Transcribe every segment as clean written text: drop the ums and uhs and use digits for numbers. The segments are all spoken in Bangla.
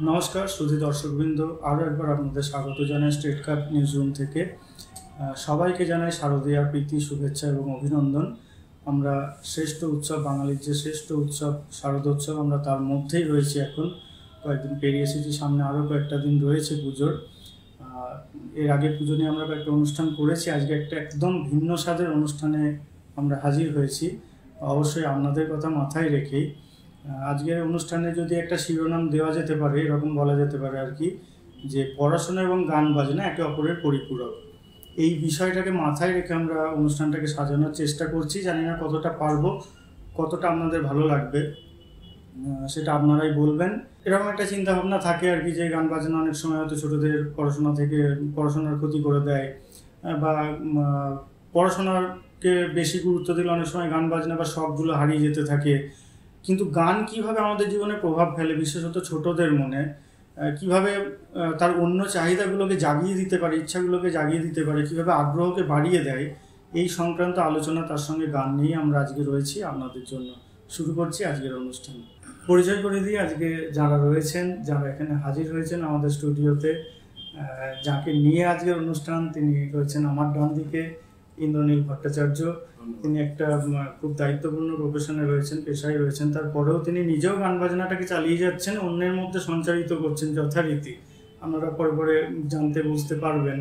নমস্কার সুধী দর্শকবৃন্দ, আরও একবার আপনাদের স্বাগত জানাই স্টেট কাপ নিউজ রুম থেকে। সবাইকে জানাই শারদীয়ার প্রীতি, শুভেচ্ছা এবং অভিনন্দন। আমরা শ্রেষ্ঠ উৎসব, বাঙালির যে শ্রেষ্ঠ উৎসব শারদোৎসব, আমরা তার মধ্যেই রয়েছি। এখন কয়েকদিন পেরিয়ে এসেছি, সামনে আরও কয়েকটা দিন রয়েছে পুজোর। এর আগে পুজো নিয়ে আমরা কয়েকটা অনুষ্ঠান করেছি, আজকে একটা একদম ভিন্ন স্বাদের অনুষ্ঠানে আমরা হাজির হয়েছি, অবশ্যই আপনাদের কথা মাথায় রেখেই। আজকের অনুষ্ঠানে যদি একটা শিরোনাম দেওয়া যেতে পারে, এরকম বলা যেতে পারে আর কি, যে পড়াশোনা এবং গান বাজনা একে অপরের পরিপূরক। এই বিষয়টাকে মাথায় রেখে আমরা অনুষ্ঠানটাকে সাজানোর চেষ্টা করছি। জানি না কতটা পারবো, কতটা আপনাদের ভালো লাগবে, সেটা আপনারাই বলবেন। এরকম একটা চিন্তা ভাবনা থাকে আর কি, যে গান বাজনা অনেক সময় হয়তো ছোটোদের পড়াশোনার ক্ষতি করে দেয়, বা পড়াশোনাকে বেশি গুরুত্ব দিলে অনেক সময় গান বাজনা বা শখগুলো হারিয়ে যেতে থাকে। কিন্তু গান কিভাবে আমাদের জীবনে প্রভাব ফেলে, বিশেষত ছোটদের মনে, কিভাবে তার অন্য চাহিদাগুলোকে জাগিয়ে দিতে পারে, ইচ্ছাগুলোকে জাগিয়ে দিতে পারে, কিভাবে আগ্রহকে বাড়িয়ে দেয়, এই সংক্রান্ত আলোচনা, তার সঙ্গে গান নিয়ে আমরা আজকে রয়েছি আপনাদের জন্য। শুরু করছি আজকের অনুষ্ঠান। পরিচয় করে দিই আজকে যারা রয়েছেন, যারা এখানে হাজির হয়েছেন আমাদের স্টুডিওতে, যাকে নিয়ে আজকের অনুষ্ঠান, তিনি রয়েছেন আমার ডান দিকে ইন্দ্রনীল ভট্টাচার্য। তিনি একটা খুব দায়িত্বপূর্ণ প্রফেশনে রয়েছেন, পেশায় রয়েছেন, তারপরেও তিনি নিজেও গান বাজনাটাকে চালিয়ে যাচ্ছেন, অন্যের মধ্যে সঞ্চারিত করছেন যথারীতি। আপনারা পরে পরে জানতে বুঝতে পারবেন।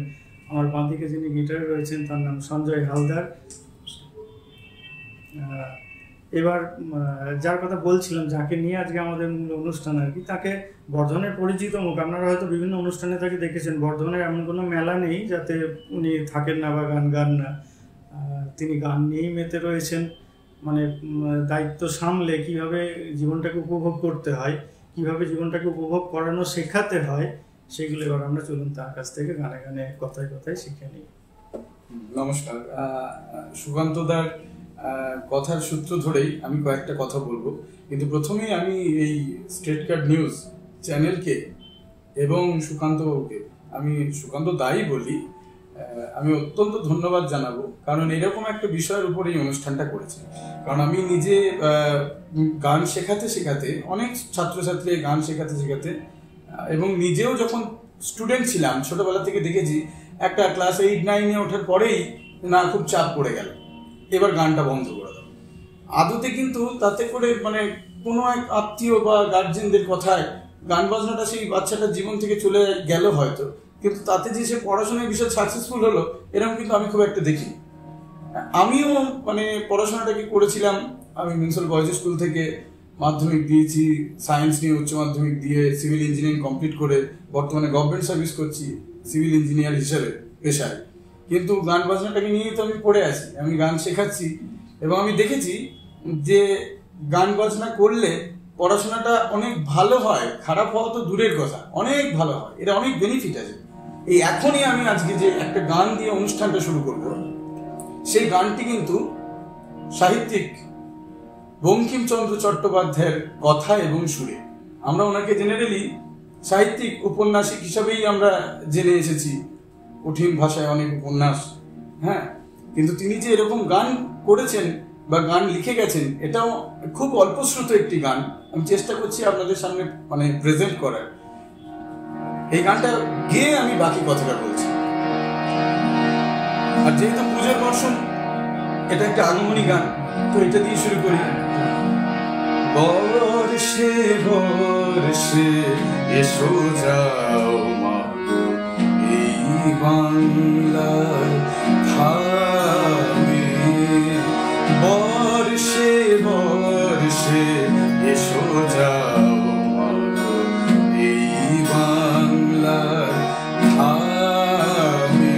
আমার বাঁ দিকে যিনি গিটারে রয়েছেন, তার নাম সঞ্জয় হালদার। এবার যার কথা বলছিলাম, যাকে নিয়ে আজকে আমাদের মূল অনুষ্ঠান আর কি, তাকে বর্ধনের পরিচিত মুখ। আপনারা হয়তো বিভিন্ন অনুষ্ঠানে তাকে দেখেছেন। বর্ধমানের এমন কোনো মেলা নেই যাতে উনি থাকেন না বা গান গান না। তিনি গান নিয়েই মেতে রয়েছেন, মানে দায়িত্ব সামলে কীভাবে জীবনটাকে উপভোগ করতে হয়, কীভাবে জীবনটাকে উপভোগ করানো শেখাতে হয়, সেগুলো এবার আমরা চলুন তার কাছ থেকে গানে গানে কথায় কথায় শিখে নিই। নমস্কার। সুকান্তদার কথার সূত্র ধরেই আমি কয়েকটা কথা বলবো, কিন্তু প্রথমেই আমি এই স্টেট কার্ড নিউজ চ্যানেলকে এবং সুকান্তকে, আমি সুকান্ত দাই বলি, আমি অত্যন্ত ধন্যবাদ জানাবো, কারণ এরকম একটা বিষয়ের উপর এই অনুষ্ঠানটা করেছে। কারণ আমি নিজে গান শেখাতে শেখাতে, অনেক ছাত্রছাত্রী গান শেখাতে শেখাতে, এবং নিজেও যখন স্টুডেন্ট ছিলাম ছোটবেলা থেকে দেখেছি, একটা ক্লাস 8-9-এ ওঠার পরেই না খুব চাপ পড়ে গেল, এবার গানটা বন্ধ করে দাও। আদতে কিন্তু তাতে করে মানে কোনো এক আত্মীয় বা গার্জেনদের কথায় গান বাজনাটা সেই বাচ্চাটার জীবন থেকে চলে গেল হয়তো, কিন্তু তাতে যে সে পড়াশোনায় বিষয় সাকসেসফুল হলো, এরকম কিন্তু আমি খুব একটা দেখি। আমিও মানে পড়াশোনাটাকে করেছিলাম, আমি মিউনিসিপাল বয়েজ স্কুল থেকে মাধ্যমিক দিয়েছি, সায়েন্স নিয়ে উচ্চ মাধ্যমিক দিয়ে সিভিল ইঞ্জিনিয়ারিং কমপ্লিট করে বর্তমানে গভর্নমেন্ট সার্ভিস করছি সিভিল ইঞ্জিনিয়ার হিসেবে পেশায়। কিন্তু গান বাজনাটাকে নিয়েই তো আমি পড়ে আছি, আমি গান শেখাচ্ছি, এবং আমি দেখেছি যে গান বাজনা করলে পড়াশোনাটা অনেক ভালো হয়, খারাপ হওয়া তো দূরের কথা, অনেক ভালো হয়, এটা অনেক বেনিফিট আছে। এই এখনই আমি আজকে যে একটা গান দিয়ে অনুষ্ঠানটা শুরু করব, সেই গানটি কিন্তু সাহিত্যিক বঙ্কিমচন্দ্র চট্টোপাধ্যায়ের কথা এবং সুরে। আমরা ওনাকে জেনারেলি সাহিত্যিক উপন্যাসিক হিসাবেই আমরা জেনে এসেছি, কঠিন ভাষায় অনেক উপন্যাস, হ্যাঁ, কিন্তু তিনি যে এরকম গান করেছেন বা গান লিখে গেছেন, এটাও খুব অল্পশ্রুত একটি গান। আমি চেষ্টা করছি আপনাদের সামনে মানে প্রেজেন্ট করার। এই গানটা গেয়ে আমি বাকি কথাটা বলছি। আর যেহেতু পুজোর মরশুম, এটা একটা আগমনী গান, তো এটা দিয়ে শুরু করি। বর্ষে বর্ষে এসো যাও মাগো এই বাংলার ধামে, বর্ষে বর্ষে এসো যাও মাগো এই বাংলার ধামে,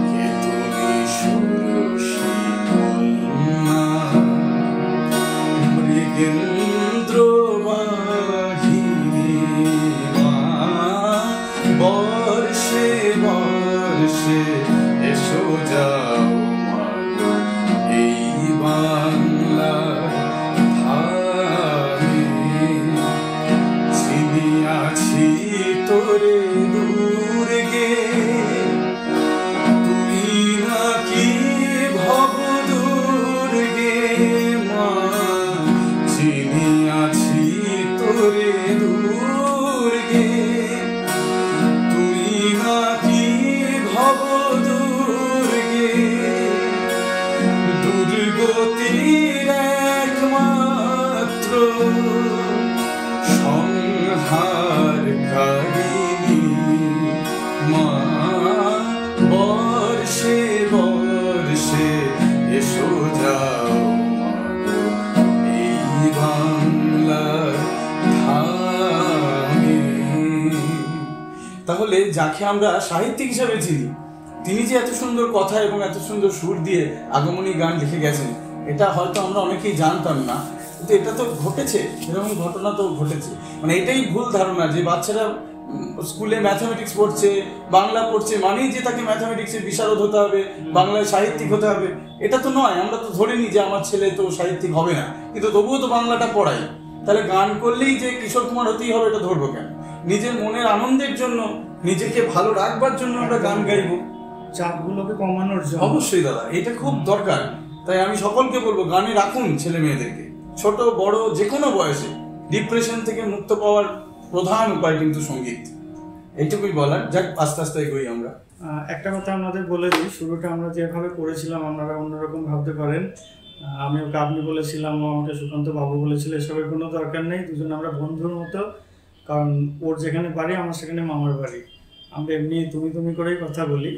কে তুমি ষোড়শী কন্যা মৃগেন্দ্র বাহিনী মা, বর্ষে বর্ষে এসো যাও মাগো এই বাংলার ধামে, চিনিয়াছি তোরে দূর গে, তুই নাকি ভব দুর্গে মা, চিনিয়াছি তোরে দূর তাহলে যাকে আমরা সাহিত্যিক হিসাবে চিনি, তিনি যে এত সুন্দর কথা এবং এত সুন্দর সুর দিয়ে আগমনী গান লিখে গেছেন, এটা হয়তো আমরা অনেকেই জানতাম না, কিন্তু এটা তো ঘটেছে, এরকম ঘটনা তো ঘটেছে। মানে এটাই ভুল ধারণা যে বাচ্চারা স্কুলে ম্যাথামেটিক্স পড়ছে, বাংলা পড়ছে মানেই যে তাকে ম্যাথামেটিক্সের বিশারদ হতে হবে, বাংলায় সাহিত্যিক হতে হবে, এটা তো নয়। আমরা তো ধরে নিই যে আমার ছেলে তো সাহিত্যিক হবে না, কিন্তু তবুও তো বাংলাটা পড়াই। তাহলে গান করলেই যে কিশোর কুমার হতেই হবে এটা ধরবো কেন? নিজের মনের আনন্দের জন্য, নিজেকে ভালো রাখবার জন্য আমরা গান গাইবো, চাপগুলোকে কমানোর জন্য। অবশ্যই দাদা, এটা খুব দরকার। তাই আমি সকলকে বলবো, গানে রাখুন ছেলে মেয়েদেরকে, ছোট বড় যে কোনো বয়সে। ডিপ্রেশন থেকে মুক্ত পাওয়ার প্রধান উপায় কিন্তু সঙ্গীত, এইটুকুই বলার। যাক, আস্তে আস্তে এগোই আমরা। একটা কথা আপনাদের বলে দিই, শুরুটা আমরা যেভাবে করেছিলাম আপনারা অন্যরকম ভাবতে পারেন। আমি ওকে আপনি বলেছিলাম, ও আমাকে সুকান্ত বাবু বলেছিল, এসবের কোনো দরকার নেই। দুজন আমরা বন্ধুর মতো, কারণ ওর যেখানে বাড়ি আমার সেখানে মামার বাড়ি, আমরা এমনি তুমি তুমি করেই কথা বলি।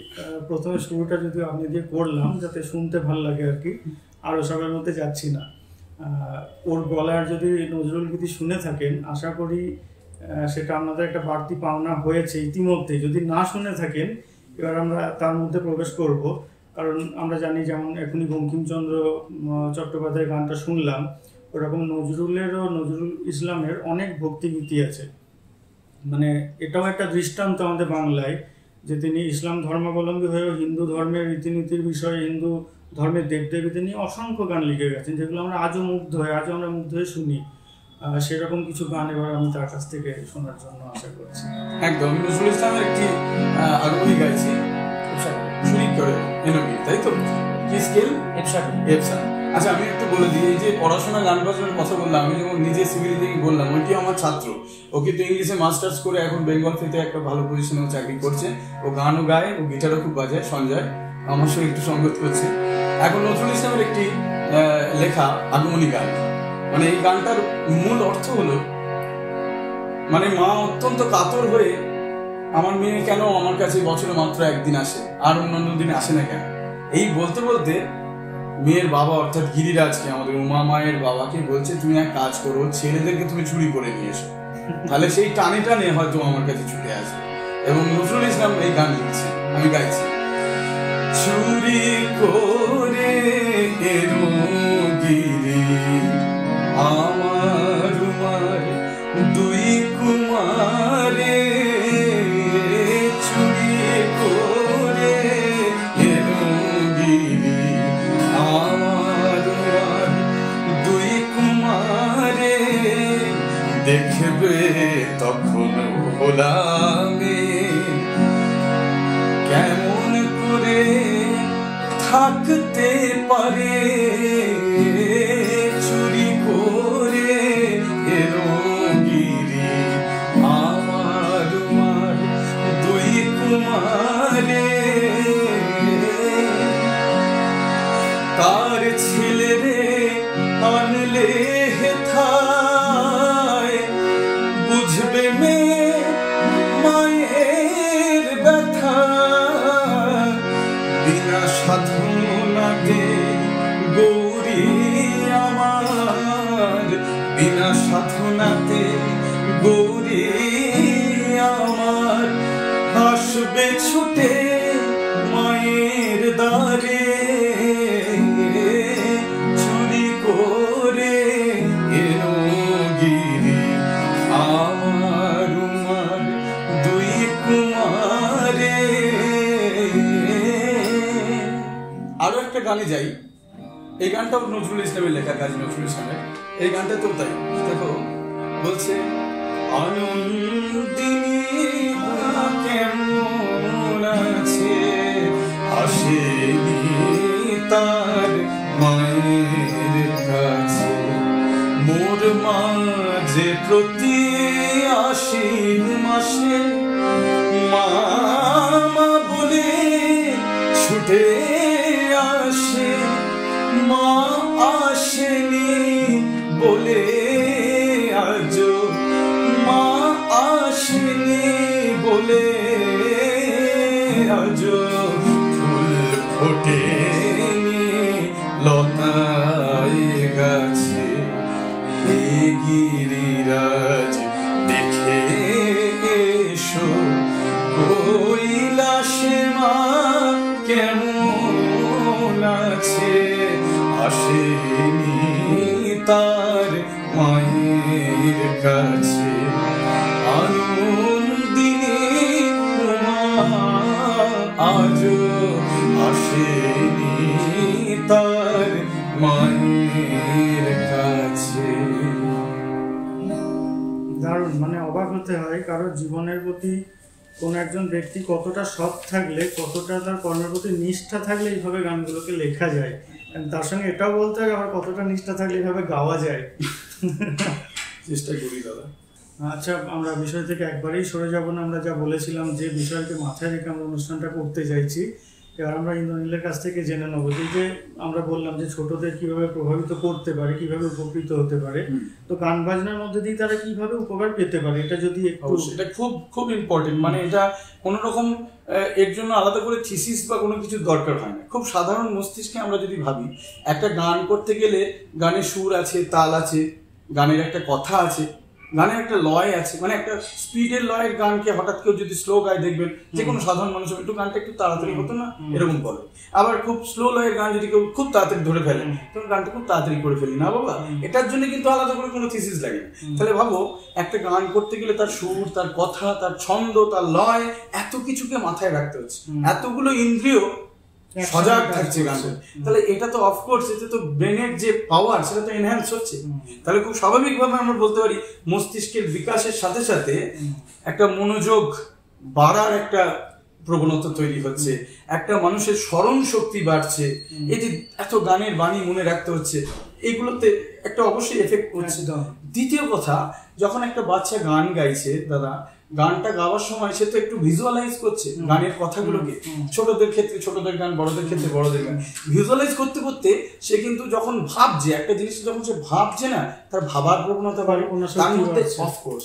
প্রথমে শুরুটা যদি আপনি দিয়ে করলাম যাতে শুনতে ভালো লাগে আর কি, আর ওসবের মধ্যে যাচ্ছি না। ওর গলার যদি নজরুল গীতি শুনে থাকেন, আশা করি সেটা আপনাদের একটা বাড়তি পাওনা হয়েছে ইতিমধ্যে। যদি না শুনে থাকেন, এবার আমরা তার মধ্যে প্রবেশ করব। কারণ আমরা জানি, যেমন এখনই বঙ্কিমচন্দ্র চট্টোপাধ্যায়ের গানটা শুনলাম, ওরকম নজরুলেরও, নজরুল ইসলামের অনেক ভক্তিগীতি আছে। মানে এটাও একটা দৃষ্টান্ত আমাদের বাংলায়, যে তিনি ইসলাম ধর্মাবলম্বী হয়েও হিন্দু ধর্মের রীতিনীতির বিষয়ে, হিন্দু ধর্মের দেবদেবীদের নিয়ে অসংখ্য গান লিখে গেছেন, যেগুলো আমরা আজও আমরা মুগ্ধ হয়ে শুনি। সেরকম কিছু গান এবার আমি তার কাছ থেকে শোনার জন্য আশা করছি। একদম, নজরুল ইসলামের একটি আগমনী গাইছি, চুরি করে এনবি, তাই তো? কি স্কেল? এফসা। আচ্ছা, আমি একটু বলে দিই, এই যে পড়াশোনা গান বাজনার কথা বললাম, আমি যেমন নিজে সিভিল থেকে বললাম, ওইটি আমার ছাত্র। ও কিন্তু ইংলিশে মাস্টার্স করে এখন বেঙ্গল ফিতে একটা ভালো পজিশনে চাকরি করছে। ও গানও গায়, ও গিটারও খুব বাজায়, সঞ্জয় আমার সঙ্গে একটু সঙ্গত করছে। এখন নজরুল ইসলামের একটি লেখা আগমনী গান, মানে এই গানটার মূল অর্থ হলো, মানে মা অত্যন্ত কাতর হয়ে, আমার মেয়ে কেন আমার কাছে বছরে মাত্র একদিন আসে, আর অন্যান্য দিনে আসে না কেন, এই বলতে বলতে মেয়ের বাবা অর্থাৎ গিরিরাজকে, আমাদের উমা মায়ের বাবাকে বলছে, তুমি এক কাজ করো, ছেলেদেরকে তুমি চুরি করে নিয়ে এসো, তাহলে সেই টানে টানে হয়তো আমার কাছে ছুটে আসবে। এবং নজরুল ইসলাম এই গান লিখছে, আমি গাইছি। চুরি করে এলো গিরি আমার দুই কুমারে, চুরি করে এলো গিরি আমার দুই কুমারে, দেখবে তখন গোলামে কেমন করে থাকতে পারে, চুরি করে এলো গিরি আমার দুই কুমারে, তার ছেলে রে আনলে হেথায়, বুঝবে মেয়ে মায়ের ব্যথা, বিনা সাধনাতে গৌরী আমার, বিনা সাধনাতে গৌরী আমার, আসবে ছুটে মায়ের দ্বারে, চুরি করে এলো গিরি আমার দুই কুমারে। আরো একটা গানে যাই, এই গানটাও নজরুল ইসলামের লেখা, কাজী নজরুল ইসলামের। এই গানটা তো তাই, দেখো বলছে, আনন্দিনী কেমন আছে, আসেনি তার মায়ের কাছে, মোর মাঝে প্রতি আশ্বিন মাসে, মামা বলে ছুটে আসে, মা আসেনি বলে আজ, মা আসেনি বলে আজ, ফুল ফোটেনি লতায় গাছে, গিরিরাজ দেখে এসো আসেনি তার মায়ের কাছে আনন্দিনী উমা আজও আসেনি তার মায়ের কাছে। দারুণ, মানে অবাক হতে হয় কারোর জীবনের প্রতি কোন একজন ব্যক্তি কতটা সৎ থাকলে, কতটা তার কর্মের প্রতি নিষ্ঠা থাকলে এইভাবে গানগুলোকে লেখা যায়। তার সঙ্গে এটাও বলতে হবে আবার কতটা নিষ্ঠা থাকলে এইভাবে গাওয়া যায়। চেষ্টা করি দাদা। আচ্ছা, আমরা বিষয় থেকে একবারেই সরে যাব না। আমরা যা বলেছিলাম যে বিষয়কে মাথায় রেখে আমরা অনুষ্ঠানটা করতে চাইছি, এবার আমরা ইন্দ্রনীলের কাছ থেকে জেনে নেবো যে আমরা বললাম যে ছোটদের কিভাবে প্রভাবিত করতে পারে, কিভাবে উপকৃত হতে পারে, তো গান বাজনার মধ্যে দিয়ে তারা কিভাবে উপকার পেতে পারে, এটা যদি একটু। এটা খুব খুব ইম্পর্টেন্ট, মানে এটা কোনো রকম এর জন্য আলাদা করে থিসিস বা কোনো কিছু দরকার হয় না। খুব সাধারণ মস্তিষ্কে আমরা যদি ভাবি, একটা গান করতে গেলে গানের সুর আছে, তাল আছে, গানের একটা কথা আছে, গানের একটা লয় আছে, মানে একটা স্পিডের লয়ের গানকে হঠাৎ কেউ যদি স্লো গায় দেখবেন যে কোনো সাধারণ মানুষ একটু গানটা একটু তাড়াতাড়ি হতো না, এরকম বলে। আবার খুব স্লো লয়ের গান যদি কেউ খুব তাড়াতাড়ি ধরে ফেলে তখন গানটা খুব তাড়াতাড়ি করে ফেলি না বাবা, এটার জন্য কিন্তু আলাদা করে কোনো থিসিস লাগে না। তাহলে ভাবো একটা গান করতে গেলে তার সুর, তার কথা, তার ছন্দ, তার লয়, এত কিছুকে মাথায় রাখতে হচ্ছে, এতগুলো ইন্দ্রিয় সজাগ থাকছে গান। তাহলে এটা তো অফকোর্স এতে তো ব্রেনের যে পাওয়ার সেটা তো এনহ্যান্স হচ্ছে। তাহলে খুব স্বাভাবিকভাবে আমরা বলতে পারি মস্তিষ্কের বিকাশের সাথে সাথে একটা মনোযোগ বাড়ার একটা প্রবণতা তৈরি হচ্ছে, একটা মানুষের স্মরণ শক্তি বাড়ছে, এই যে এত গানের বাণী মনে রাখতে হচ্ছে, এগুলোতে একটা অবশ্যই এফেক্ট করছে। দ্বিতীয় কথা, যখন একটা বাচ্চা গান গাইছে দাদা, গানটা গাওয়ার সময় সে তো একটু ভিজুয়ালাইজ করছে গানের কথাগুলোকে। ছোটদের ক্ষেত্রে ছোটদের গান, বড়দের ক্ষেত্রে বড়দের গান ভিজুয়ালাইজ করতে করতে সে কিন্তু যখন ভাবছে একটা জিনিস, যখন সে ভাবছে না, তার ভাবার প্রবণতা বাড়ে, তার মধ্যে অফকোর্স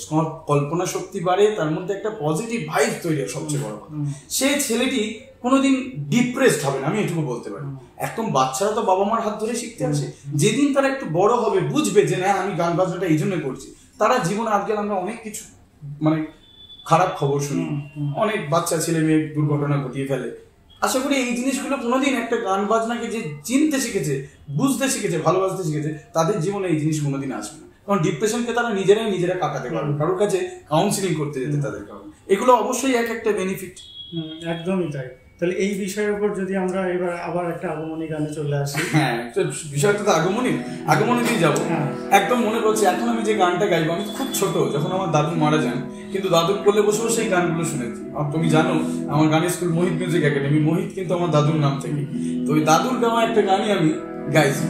কল্পনা শক্তি বাড়ে, তার মধ্যে একটা পজিটিভ ভাইব তৈরি হয়। সবচেয়ে বড় কথা, সে ছেলেটি কোনোদিন ডিপ্রেসড হবে না, আমি এটুকু বলতে পারি। একদম বাচ্চারা তো বাবা মার হাত ধরে শিখতে আসে, যেদিন তারা একটু বড় হবে বুঝবে যে না আমি গান বাজনাটা এই জন্য করছি, তারা জীবনে আজকাল আমরা অনেক কিছু মানে খারাপ খবর শুনি, অনেক বাচ্চা ছেলে মেয়ে দুর্ঘটনা ঘটিয়ে ফেলে। আশা করি এই জিনিসগুলো কোনোদিন একটা গান বাজনাকে যে চিনতে শিখেছে, বুঝতে শিখেছে, ভালোবাসতে শিখেছে, তাদের জীবনে এই জিনিস কোনোদিন আসবে না। কারণ ডিপ্রেশনকে তারা নিজেরা কাটাতে পারবে, কারোর কাছে কাউন্সিলিং করতে যেতে তাদের কারণে। এগুলো অবশ্যই এক একটা বেনিফিট। একদমই তাই। তাহলে এই বিষয়ের উপর যদি আমরা এবার আবার একটা আগমনী গানে চলে আসি। হ্যাঁ, বিষয়টা তো আগমনী দিয়ে যাবো। একদম মনে পড়ছে এখন আমি যে গানটা গাইবো, আমি খুব ছোট যখন আমার দাদু মারা যান, কিন্তু দাদুর কোলে বসে বসে এই গানগুলো শুনেছি। তুমি জানো আমার গানের স্কুল মোহিত মিউজিক একাডেমি, মোহিত কিন্তু আমার দাদুর নাম থেকে। তো ওই দাদুর গাওয়া একটা গানই আমি গাইছি।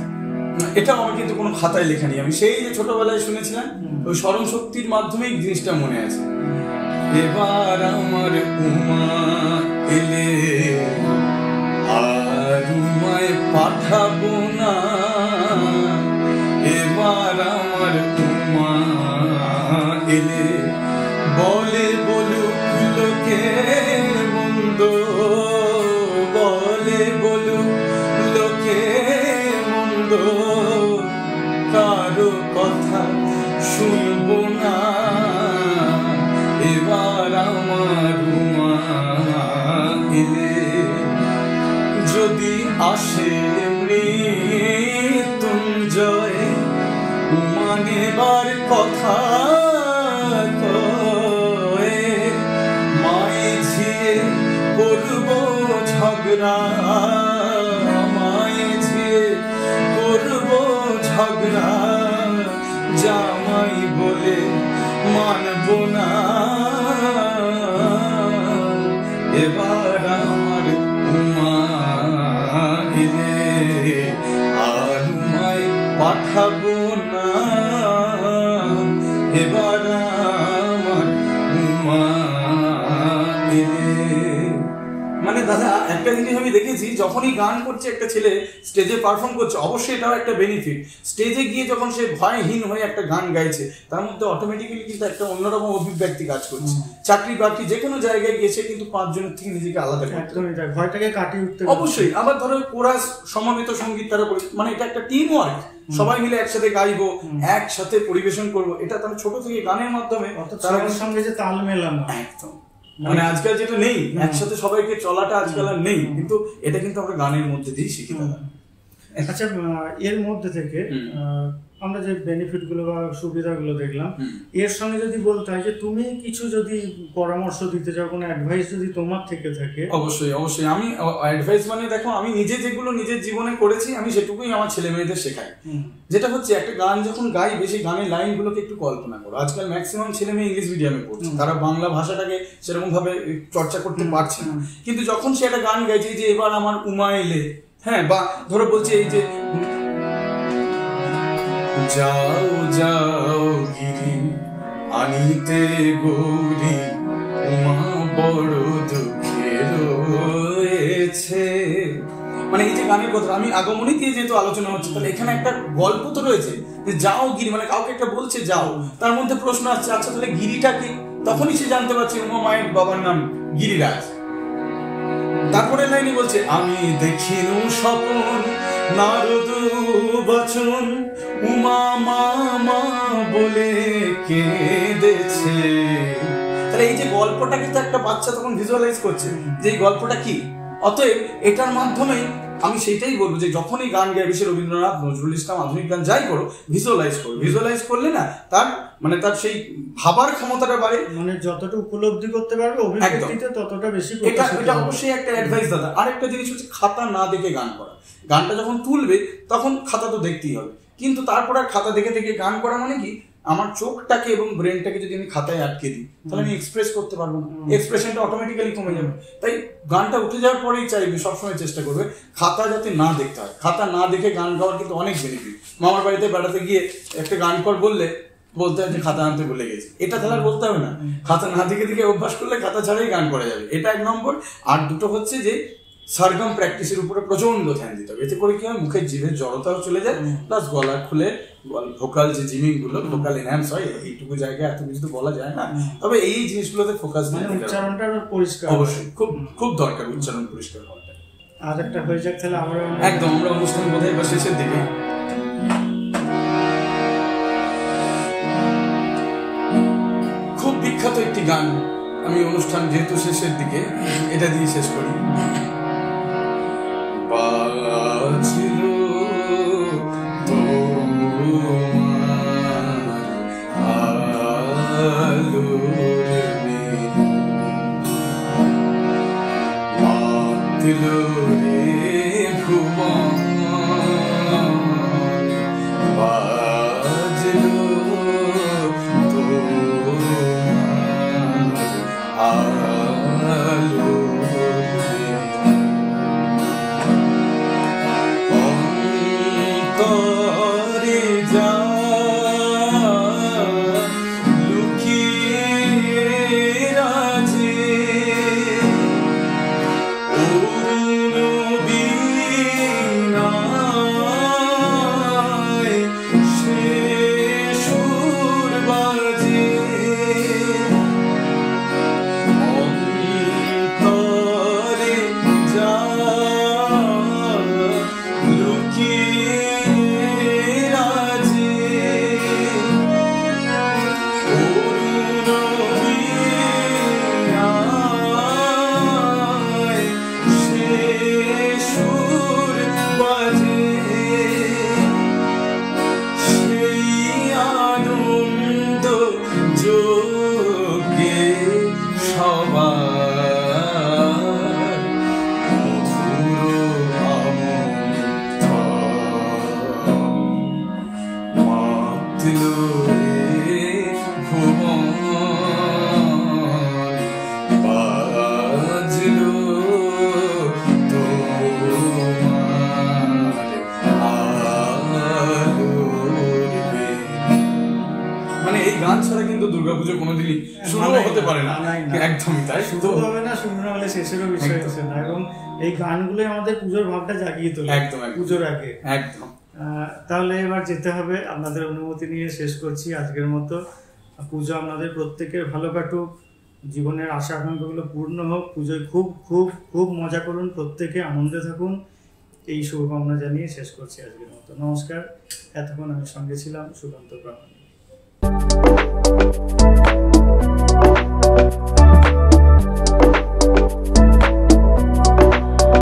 এটাও আমার কিন্তু কোনো খাতায় লেখা নেই, আমি সেই যে ছোটবেলায় শুনেছিলাম, ওই স্মরণ শক্তির মাধ্যমেই জিনিসটা মনে আছে। এবার আমার উমা এলে আর উমায় পাঠাবো না, এবার আমার উমা এলে বলে বলুক লোকে মন্দ, বলে বলুক লোকে মন্দ, কারো কথা শুনবো না, এবার আমার উমা এলে যদি আসে মৃত্যুঞ্জয় উমা নেবার কথা কয়ে, মায়ে ঝিয়ে করব ঝগড়া, মায়ে ঝিয়ে করব ঝগড়া, জামাই বলে মানব না, এবার আমার উমা এলে আর উমায় পাঠাবো না, এবার আমার উমা এলে। মানে দাদা একটা জিনিস আমি দেখেছি, যখনই গান করছে একটা ছেলে, স্টেজে পারফর্ম করছে, অবশ্যই এটাও একটা বেনিফিট। স্টেজে গিয়ে যখন সে ভয়হীন হয়ে একটা গান গাইছে, তার মধ্যে অটোমেটিক্যালি কিন্তু একটা অন্যরকম অভিব্যক্তি কাজ করছে। চাকরি বাকরি যে কোনো জায়গায় গিয়েছে কিন্তু 5 জনের থেকে নিজেকে আলাদা করতে, ভয়টাকে কাটিয়ে উঠতে অবশ্যই। আবার ধরো কোরাস সমবেত সঙ্গীত তারা মানে এটা একটা টিম ওয়ার্ক, সবাই মিলে একসাথে গাইবো, একসাথে পরিবেশন করবো, এটা তারা ছোট থেকে গানের মাধ্যমে তার সঙ্গে যে তাল মেলানো, একদম মানে আজকাল যেটা নেই, একসাথে সবাইকে চলাটা আজকাল আর নেই, কিন্তু এটা কিন্তু আমরা গানের মধ্যে দিয়েই শিখি দাদা। আচ্ছা, এর মধ্যে থেকে আমরা যে বেনিফিট গুলো বা সুবিধাগুলো দেখলাম, এর সঙ্গে যদি বলতে হয় যে তুমি কিছু যদি পরামর্শ দিতে চাও, কোনো অ্যাডভাইস যদি তোমার থেকে থাকে। অবশ্যই অবশ্যই। আমি অ্যাডভাইস মানে দেখো, আমি নিজে যেগুলো নিজের জীবনে করেছি আমি সেটুকুই আমার ছেলে মেয়েদের শেখাই। যেটা হচ্ছে, একটা গান যখন গাইবে সেই গানের লাইনগুলোকে একটু কল্পনা করো। আজকাল ম্যাক্সিমাম ছেলে মেয়ে ইংলিশ মিডিয়ামে পড়ছে, তারা বাংলা ভাষাটাকে সেরকম ভাবে চর্চা করতে পারছে না। কিন্তু যখন সে একটা গান গাইছে যে এবার আমার উমা এলে, হ্যাঁ, বা ধরো বলছে এই যে যাও যাও গিরি আনিতে গৌরী উমা বড় দুঃখে রয়েছে, মানে এই যে গানের কথা আমি আগমনী দিয়ে যেহেতু আলোচনা হচ্ছে, তাহলে এখানে একটা গল্প তো রয়েছে যে যাও গিরি, মানে কাউকে একটা বলছে যাও, তার মধ্যে প্রশ্ন আসছে আচ্ছা তাহলে গিরিটা কি? তখনই সে জানতে পারছে উমা মায়ের বাবার নাম গিরিরাজ। তারপরে লাইনে বলছে আমি দেখিনু স্বপন নারদ বচন উমা মা বলে কেঁদেছে। তাহলে এই যে গল্পটা কিন্তু একটা বাচ্চা তখন ভিজুয়ালাইজ করছে যে এই গল্পটা কি। অতএব এটার মাধ্যমে আমি সেটাই বলবো যে যখনই গান গাইবে, সে রবীন্দ্রনাথ, নজরুল ইসলাম, আধুনিক গান যাই করো, ভিজুয়ালাইজ করো। ভিজুয়ালাইজ করলে না তার মানে তার সেই ভাবার ক্ষমতাটা বাড়ে, মানে যতটা উপলব্ধি করতে পারবে অভিব্যক্তিতে ততটা বেশি। এটা অবশ্যই একটা অ্যাডভাইস দাদা। আরেকটা জিনিস হচ্ছে খাতা না দেখে গান করা। গানটা যখন তুলবে তখন খাতা তো দেখতেই হবে, কিন্তু তারপর আর খাতা দেখে দেখে গান করা মানে কি, আমার চোখটাকে এবং ব্রেনটাকে যদি আমি খাতায় আটকে দিই তাহলে আমি এক্সপ্রেস করতে পারবো না, এক্সপ্রেশনটা অটোমেটিক্যালি কমে যাবে। তাই গানটা উঠে যাওয়ার পরেই চাইবে, সবসময় চেষ্টা করবে খাতা যাতে না দেখতে হয়। খাতা না দেখে গান গাওয়ার কিন্তু অনেক বেনিফিট। মামার বাড়িতে বেড়াতে গিয়ে একটা গান কর বললে বলতে হয় যে খাতা আনতে ভুলে গেছি, এটা তাহলে আর বলতে হবে না। খাতা না দেখে দেখে অভ্যাস করলে খাতা ছাড়াই গান করা যাবে, এটা এক নম্বর। আর দুটো হচ্ছে যে সারগাম প্র্যাকটিসের উপরে প্রচন্ড ধ্যান দিতে হবে। এতে করে কি হয়, মুখের জিভের জড়তাও চলে যায়, প্লাস গলা খুলে ভোকাল যে জিমিং গুলো, ভোকাল এনহ্যান্স হয়। এইটুকু জায়গায় এত কিছু তো বলা যায় না, তবে এই জিনিসগুলোতে ফোকাস দিলে উচ্চারণটা পরিষ্কার, অবশ্যই খুব খুব দরকার উচ্চারণ পরিষ্কার হওয়াটা। আর একটা হয়ে যাক তাহলে আমরা একদম আমরা অনুষ্ঠান বোধহয় বা শেষের দিকে। খুব বিখ্যাত একটি গান, আমি অনুষ্ঠান যেহেতু শেষের দিকে এটা দিয়ে শেষ করি। বাজল মাতিল রে ভুবন, বাজল আলো অন্তরে যা লুকিয়ে রাজে অরুণ বীণায় সে সুর বাজে। গান ছাড়া কিন্তু দুর্গাপুজো কোনোদিনই শুরু হতে পারে না, একদমই তাই। শুরু হবে না, শুরু না হলে শেষেরও বিষয় আছে না, এবং এই গানগুলো আমাদের পুজোর ভাবটা জাগিয়ে তোলে একদম পুজোর আগে। একদম। তাহলে এবার যেতে হবে, আপনাদের অনুমতি নিয়ে শেষ করছি আজকের মতো। পুজো আপনাদের প্রত্যেকের ভালো কাটুক, জীবনের আশা আকাঙ্ক্ষাগুলো পূর্ণ হোক, পুজোয় খুব খুব খুব মজা করুন, প্রত্যেকে আনন্দে থাকুন, এই শুভকামনা জানিয়ে শেষ করছি আজকের মতো। নমস্কার। এতক্ষণ আমি সঙ্গে ছিলাম সুকান্ত প্রামাণিক।